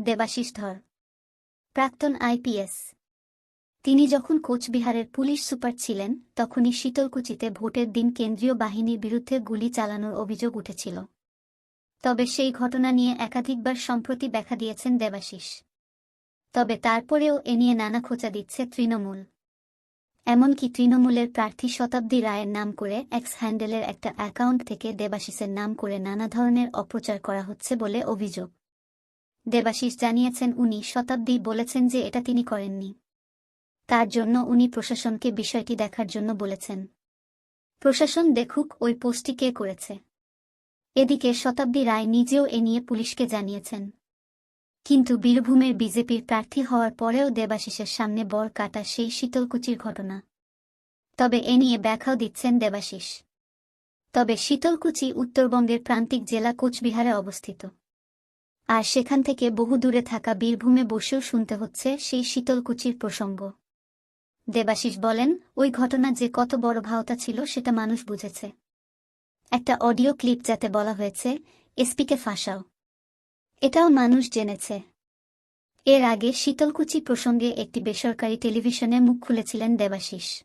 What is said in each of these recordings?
দেবাশিস ধর, প্রাক্তন আইপিএস। তিনি যখন কোচবিহারের পুলিশ সুপার ছিলেন তখনই শীতলকুচিতে ভোটের দিন কেন্দ্রীয় বাহিনীর বিরুদ্ধে গুলি চালানোর অভিযোগ উঠেছিল। তবে সেই ঘটনা নিয়ে একাধিকবার সম্প্রতি দেখা দিয়েছেন দেবাশিস। তবে তারপরেও এ নিয়ে নানা খোঁচা দিচ্ছে তৃণমূল। এমনকি তৃণমূলের প্রার্থী শতাব্দী রায়ের নাম করে এক্স হ্যান্ডেলের একটা অ্যাকাউন্ট থেকে দেবাশিসের নাম করে নানা ধরনের অপপ্রচার করা হচ্ছে বলে অভিযোগ। দেবাশিস জানিয়েছেন শতাব্দী বলেছেন যে এটা তিনি করেননি। তার জন্য উনি প্রশাসনকে বিষয়টি দেখার জন্য বলেছেন। প্রশাসন দেখুক ওই পোস্টটি কে করেছে। এদিকে শতাব্দী রায় নিজেও এ নিয়ে পুলিশকে জানিয়েছেন। কিন্তু বীরভূমের বিজেপির প্রার্থী হওয়ার পরেও দেবাশিসের সামনে বর কাটা সেই শীতলকুচির ঘটনা। তবে এ নিয়ে ব্যাখ্যাও দিচ্ছেন দেবাশিস। তবে শীতলকুচি উত্তরবঙ্গের প্রান্তিক জেলা কোচবিহারে অবস্থিত। আর সেখান থেকে বহু দূরে থাকা বীরভূমে বসেও শুনতে হচ্ছে সেই শীতলকুচির প্রসঙ্গ। দেবাশিস বলেন, ওই ঘটনা যে কত বড় ভাওতা ছিল সেটা মানুষ বুঝেছে। একটা অডিও ক্লিপ যাতে বলা হয়েছে এসপিকে ফাঁসাও, এটাও মানুষ জেনেছে। এর আগে শীতলকুচি প্রসঙ্গে একটি বেসরকারি টেলিভিশনে মুখ খুলেছিলেন দেবাশিস।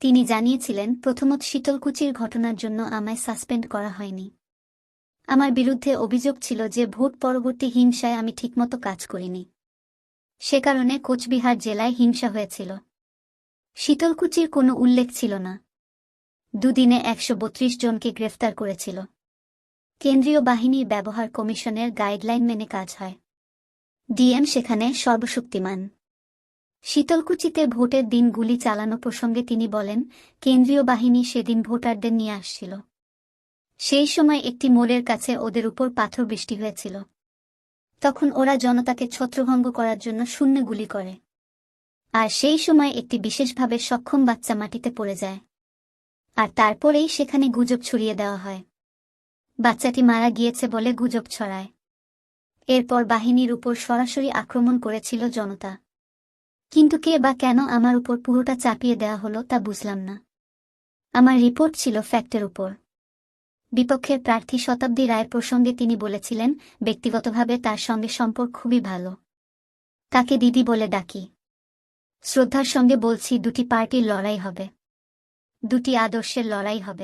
তিনি জানিয়েছিলেন, প্রথমত শীতলকুচির ঘটনার জন্য আমায় সাসপেন্ড করা হয়নি। আমার বিরুদ্ধে অভিযোগ ছিল যে ভোট পরবর্তী হিংসায় আমি ঠিকমতো কাজ করিনি। সে কারণে কোচবিহার জেলায় হিংসা হয়েছিল। শীতলকুচির কোনো উল্লেখ ছিল না। দুদিনে ১৩২ জনকে গ্রেফতার করেছিল। কেন্দ্রীয় বাহিনীর ব্যবহার কমিশনের গাইডলাইন মেনে কাজ হয়। ডিএম সেখানে সর্বশক্তিমান। শীতলকুচিতে ভোটের দিন গুলি চালানো প্রসঙ্গে তিনি বলেন, কেন্দ্রীয় বাহিনী সেদিন ভোটারদের নিয়ে আসছিল। সেই সময় একটি মোড়ের কাছে ওদের উপর পাথর বৃষ্টি হয়েছিল। তখন ওরা জনতাকে ছত্রভঙ্গ করার জন্য শূন্যে গুলি করে। আর সেই সময় একটি বিশেষভাবে সক্ষম বাচ্চা মাটিতে পড়ে যায়। আর তারপরেই সেখানে গুজব ছড়িয়ে দেওয়া হয়। বাচ্চাটি মারা গিয়েছে বলে গুজব ছড়ায়। এরপর বাহিনীর উপর সরাসরি আক্রমণ করেছিল জনতা। কিন্তু কে বা কেন আমার উপর পুরোটা চাপিয়ে দেওয়া হলো তা বুঝলাম না। আমার রিপোর্ট ছিল ফ্যাক্টের উপর। বিপক্ষের প্রার্থী শতাব্দী রায় প্রসঙ্গে তিনি বলেছিলেন, ব্যক্তিগতভাবে তার সঙ্গে সম্পর্ক খুবই ভালো। তাকে দিদি বলে ডাকি। শ্রদ্ধার সঙ্গে বলছি, দুটি পার্টির লড়াই হবে, দুটি আদর্শের লড়াই হবে।